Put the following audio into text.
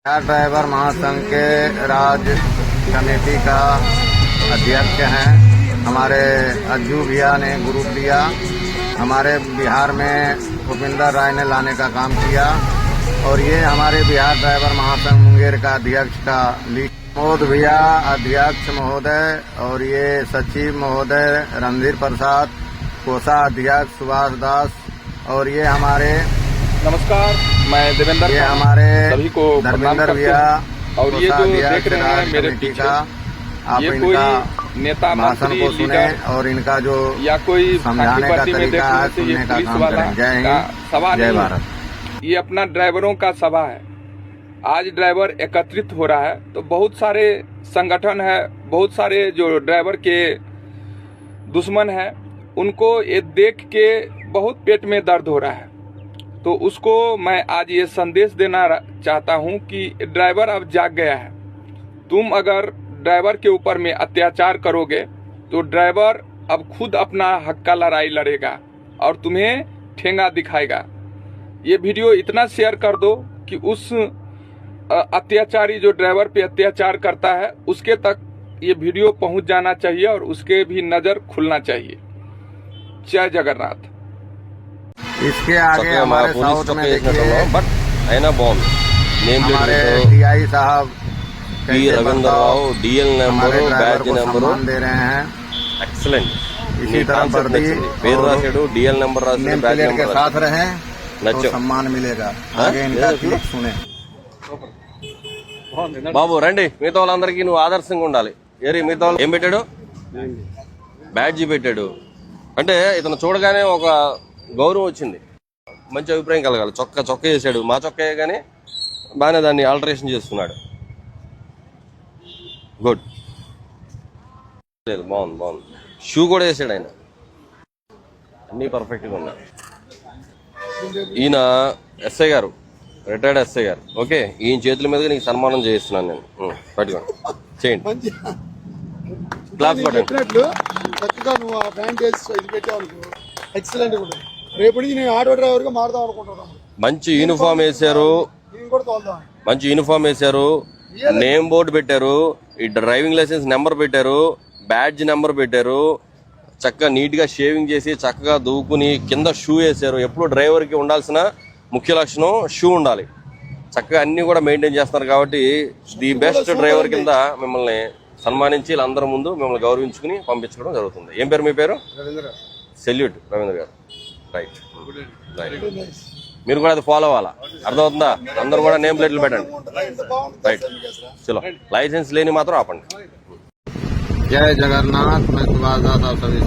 Driver महासंघ के राज्य कमेटी का अध्यक्ष हैं। हमारे अज्जू भैया ने ग्रुप लिया, हमारे बिहार में भूपिंदर राय ने लाने का काम किया और ये हमारे बिहार ड्राइवर महासंघ मुंगेर का अध्यक्ष का प्रमोद भैया अध्यक्ष महोदय और ये सचिव महोदय रणधीर प्रसाद, कोषा अध्यक्ष सुभाष दास और ये हमारे नमस्कार, मैं देवेंद्र, ये हमारे सभी को धर्मेंद्र भैया और ये जो देख रहे हैं मेरे पीछे आप ये इनका कोई नेता भाषण मंत्री को सुने लीडर और इनका जो या कोई समझाने का पार्टी में तरीका है देखने से ये सुनने का पुलिस काम वाला करें। जय का हिंद, सभा जय नहीं भारत। है, ये अपना ड्राइवरों का सभा है। आज ड्राइवर एकत्रित हो रहा है तो बहुत सारे संगठन है, बहुत सारे जो ड्राइवर के दुश्मन है उनको ये देख के बहुत पेट में दर्द हो रहा है। तो उसको मैं आज ये संदेश देना चाहता हूं कि ड्राइवर अब जाग गया है। तुम अगर ड्राइवर के ऊपर में अत्याचार करोगे तो ड्राइवर अब खुद अपना हक का लड़ाई लड़ेगा और तुम्हें ठेंगा दिखाएगा। ये वीडियो इतना शेयर कर दो कि उस अत्याचारी जो ड्राइवर पे अत्याचार करता है उसके तक ये वीडियो पहुंच जाना चाहिए और उसके भी नजर खुलना चाहिए। जय जगन्नाथ। इसके आगे हमारे साउथ में देखिए बट అయినా బాగుంది నేమ్ हमारे टीआई साहब पी रविंद्र राव डीएल हमारे నెంబరు ड्राइवर బ్యాడ్జ్ को నెంబరు सम्मान दे रहे हैं। ఎక్సలెంట్ इसी तरह वर्दी పేరు రాశాడు డిఎల్ నెంబర్ రాశాడు नेम బ్యాడ్జ్ प्लेट के నెంబర్ साथ रहे तो नचो। सम्मान मिलेगा। हाँ? आगे इनका क्लिप सुने। బాబు రండి, మిగతా వాళ్ళందరికీ నువ్వు ఆదర్శంగా ఉండాలి। ఏరి మిగతా వాళ్ళు ఏం పెట్టాడు? బ్యాడ్జీ పెట్టాడు అంటే ఇతను చూడగానే ఒక గౌరవం వచ్చింది, మంచి అభిప్రాయం కలగాలి। చొక్కా వేసాడు, మా చొక్కా కానీ బాగానే దాన్ని ఆల్టరేషన్ చేస్తున్నాడు। గుడ్, లేదు బాగుంది। షూ కూడా వేసాడు ఆయన, అన్నీ పర్ఫెక్ట్గా ఉన్నాయి। ఈయన ఎస్ఐ గారు, రిటైర్డ్ ఎస్ఐ గారు। ఓకే, ఈయన చేతుల మీదుగా నీకు సన్మానం చేయిస్తున్నాను నేను। పట్టుకోండి, చేయండి, క్లాస్ పట్టండి। నువ్వు ఆ బ్యాండేజ్ ఇది పెట్టావు, ఎక్సలెంట్ కూడా। రేపు నుంచి నేను ఆటో డ్రైవర్ గా మారుదాం అనుకుంటున్నాను। మంచి యూనిఫామ్ వేశారు, నేను కూడా తోలుదాం। మంచి యూనిఫామ్ వేశారు, నేమ్ బోర్డు పెట్టారు, ఈ డ్రైవింగ్ లైసెన్స్ నెంబర్ పెట్టారు, బ్యాడ్జ్ నెంబర్ పెట్టారు, చక్కగా నీట్ గా షేవింగ్ చేసి చక్కగా దూకుని కింద షూ వేశారు। ఎప్పుడు డ్రైవర్ కి ఉండాల్సిన ముఖ్య లక్షణం షూ ఉండాలి। చక్కగా అన్ని కూడా మెయింటైన్ చేస్తున్నారు కాబట్టి ది బెస్ట్ డ్రైవర్ కింద మిమ్మల్ని సన్మానించి వీళ్ళందరి ముందు మిమ్మల్ని గౌరవించుకుని పంపించడం జరుగుతుంది। ఏం పేరు మీ పేరు? సెల్యూట్ రవీంద్ర గారు। రైట్, మీరు కూడా అది ఫాలో అవ్వాలా, అర్థమవుతుందా? అందరూ కూడా నేమ్ ప్లేట్లు పెట్టండి। రైట్, చలో, లైసెన్స్ లేని మాత్రం ఆపండి। जय जगन्नाथ। मैं सुभाष दास आप सभी से